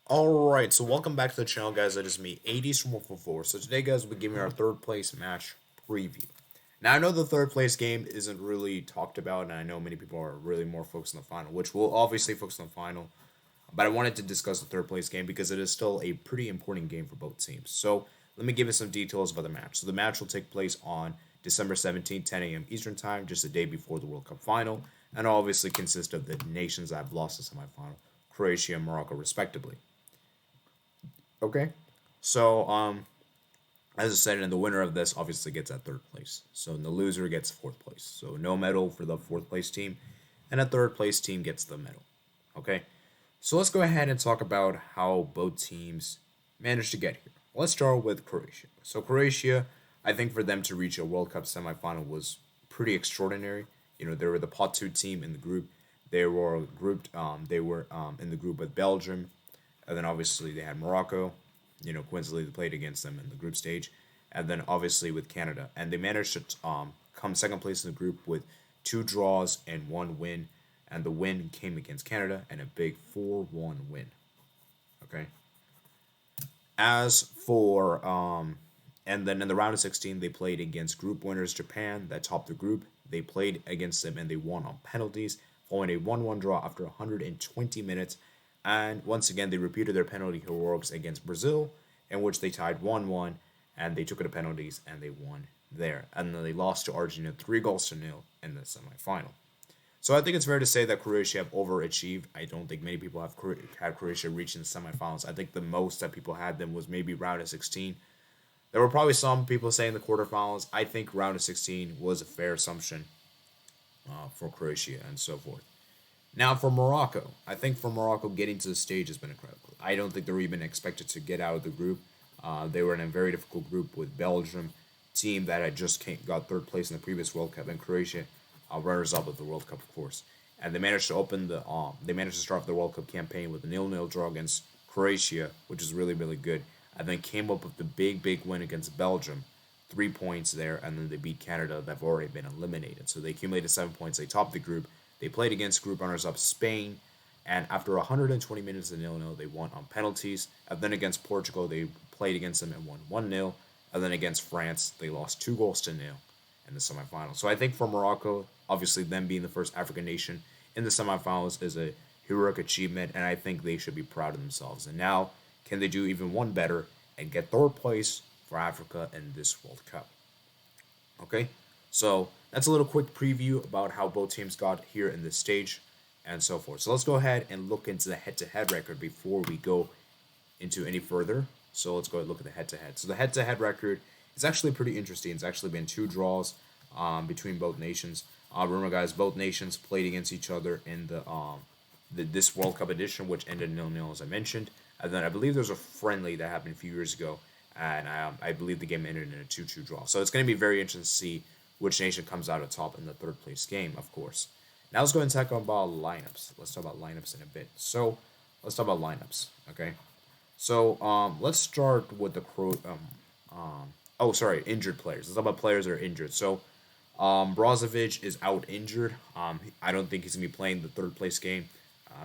Alright, so welcome back to the channel, guys. It is me, 80s from 144. So today, guys, we're giving our third place match preview. Now, I know the third place game isn't really talked about, and I know many people are really more focused on the final, which we'll obviously focus on the final. But I wanted to discuss the third place game because it is still a pretty important game for both teams. So let me give you some details about the match. So the match will take place on December 17th, 10 a.m. Eastern Time, just a day before the World Cup final, and obviously consist of the nations that have lost the semifinal, Croatia and Morocco, respectively. Okay. So, as I said, and the winner of this obviously gets that third place. So the loser gets fourth place. So no medal for the fourth place team, and a third place team gets the medal. Okay. So let's go ahead and talk about how both teams managed to get here. Let's start with Croatia. So Croatia, I think for them to reach a World Cup semifinal was pretty extraordinary. You know, they were the pot two team in the group. They were grouped. They were in the group with Belgium, and then obviously they had Morocco. You know, coincidentally they played against them in the group stage, and then obviously with Canada, and they managed to come second place in the group with two draws and one win, and the win came against Canada and a big 4-1 win. Okay. As for and then in the round of 16 they played against group winners Japan that topped the group. They played against them and they won on penalties, following a 1-1 draw after 120 minutes. And once again they repeated their penalty heroics against Brazil, in which they tied 1-1 and they took it to penalties and they won there. And then they lost to Argentina 3-0 in the semifinal. So I think it's fair to say that Croatia have overachieved. I don't think many people have had Croatia reaching the semifinals. I think the most that people had them was maybe round of 16. There were probably some people saying the quarterfinals. I think round of 16 was a fair assumption for Croatia and so forth. Now for Morocco, I think for Morocco getting to the stage has been incredible. I don't think they were even expected to get out of the group. They were in a very difficult group with Belgium, team that had just got third place in the previous World Cup, and Croatia, runners up of the World Cup, of course. And they managed to start the World Cup campaign with a 0-0 draw against Croatia, which is really really good. And then came up with the big win against Belgium, 3 points there, and then they beat Canada. They've already been eliminated, so they accumulated 7 points. They topped the group. They played against group runners up Spain, and after 120 minutes of 0-0, they won on penalties. And then against Portugal, they played against them and won 1-0. And then against France, they lost 2-0 in the semifinals. So I think for Morocco, obviously them being the first African nation in the semifinals is a heroic achievement, and I think they should be proud of themselves. And now, can they do even one better and get third place for Africa in this World Cup? Okay, so that's a little quick preview about how both teams got here in this stage and so forth. So let's go ahead and look into the head-to-head record before we go into any further. So let's go ahead and look at the head-to-head. So the head-to-head record is actually pretty interesting. It's actually been two draws between both nations. Remember, guys, both nations played against each other in this World Cup edition, which ended 0-0, as I mentioned. And then I believe there was a friendly that happened a few years ago, and I believe the game ended in a 2-2 draw. So it's going to be very interesting to see which nation comes out on top in the third place game, of course. Now let's go and talk about lineups. Let's talk about lineups in a bit. So let's talk about lineups, okay? So let's start with the injured players. Let's talk about players that are injured. So Brozovic is out injured. I don't think he's gonna be playing the third place game.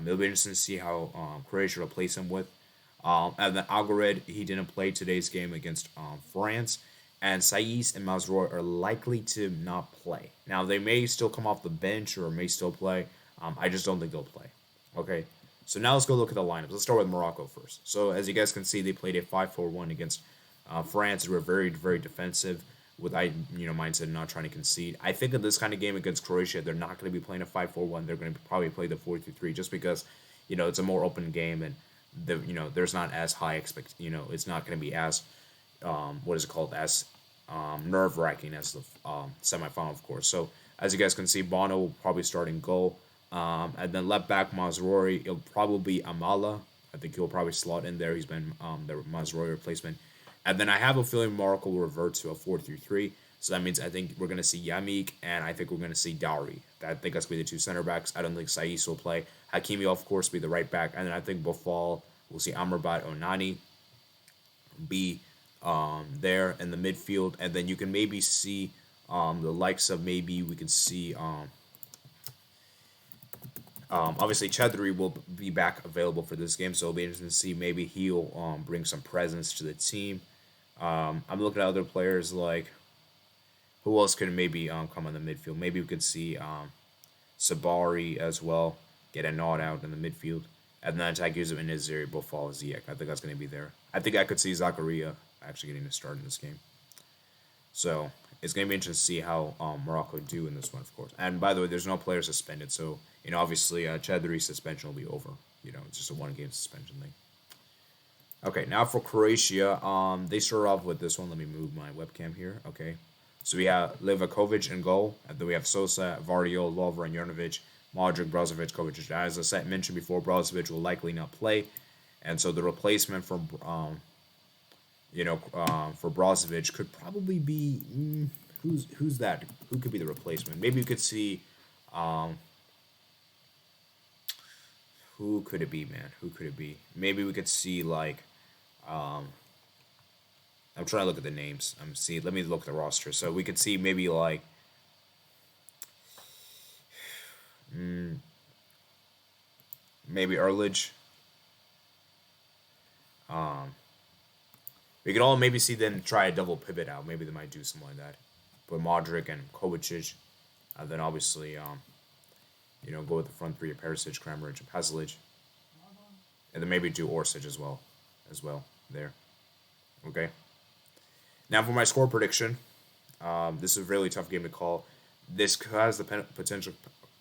It'll be interesting to see how Croatia replace him with. And then Algared, he didn't play today's game against France. And Saiz and Mazroy are likely to not play. Now, they may still come off the bench or may still play. I just don't think they'll play. Okay, so now let's go look at the lineups. Let's start with Morocco first. So as you guys can see, they played a 5-4-1 against France. They were very defensive with mindset of not trying to concede. I think in this kind of game against Croatia, they're not going to be playing a 5-4-1. They're going to probably play the 4-3-3 just because it's a more open game and there's not as high it's not going to be as as nerve wracking as the semifinal, of course. So as you guys can see, Bono will probably start in goal. And then left back Mazraoui, it'll probably be Amala. I think he'll probably slot in there. He's been the Mazraoui replacement. And then I have a feeling Morocco will revert to a 4-3-3. So that means I think we're going to see Yamik and I think we're going to see Dowry. I think that's going to be the two center backs. I don't think Saiz will play. Hakimi, will, of course, be the right back. And then I think Bofal, we'll see Amrabat Onani be there in the midfield. And then you can maybe see the likes of we can see Obviously, Chedri will be back available for this game, so it'll be interesting to see. Maybe he'll bring some presence to the team. I'm looking at other players like who else could maybe come on the midfield. Maybe we could see Sabari as well get a nod out in the midfield, and then attack Yusuf and Naziri both follow Ziyech. I think that's going to be there. I think I could see Zakaria actually getting a start in this game. So it's going to be interesting to see how Morocco do in this one, of course. And by the way, there's no player suspended, so obviously Chedri's suspension will be over. It's just a one-game suspension thing. Okay, now for Croatia, they start off with this one. Let me move my webcam here. Okay, so we have Livakovic in goal, and then we have Sosa, Vardio, Lovren, Jurnovic, Modric, Brozovic, Kovacic. As I mentioned before, Brozovic will likely not play, and so the replacement for for Brozovic could probably be who's that? Who could be the replacement? Maybe you could see who could it be, man? Who could it be? Maybe we could see like I'm trying to look at the names. Let me look at the roster. So we could see maybe like maybe Erlich. We could all maybe see them try a double pivot out. Maybe they might do something like that. But Modric and Kovacic, and then obviously go with the front three of Perisic, Kramaric, and Pasalic, and then maybe do Orsic as well there. Okay. Now for my score prediction, this is a really tough game to call. This has the potential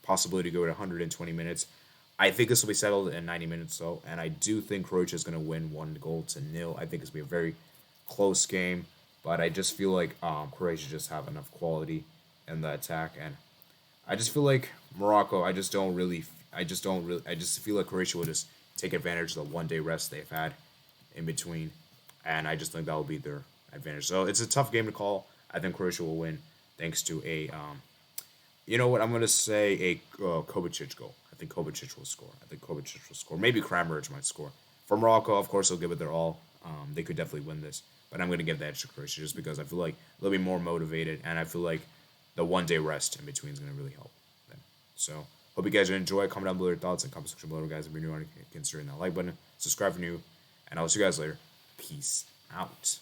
possibility to go at 120 minutes. I think this will be settled in 90 minutes, though, and I do think Croatia is going to win 1-0. I think it's going to be a very close game, but I just feel like Croatia just have enough quality in the attack, and I just feel like Morocco. I just feel like Croatia will just take advantage of the one-day rest they've had in between, and I just think that will be their advantage. So it's a tough game to call. I think Croatia will win thanks to a, you know what, I'm going to say a Kovacic goal. I think Kovacic will score. Maybe Kramaric might score. For Morocco, of course, they'll give it their all. They could definitely win this, but I'm going to give that edge to Croatia just because I feel like they'll be more motivated, and I feel like the one-day rest in between is going to really help them. So hope you guys enjoy. Comment down below your thoughts in the comment section below, guys. If you're new, considering that like button, subscribe if you're new, and I'll see you guys later. Peace out.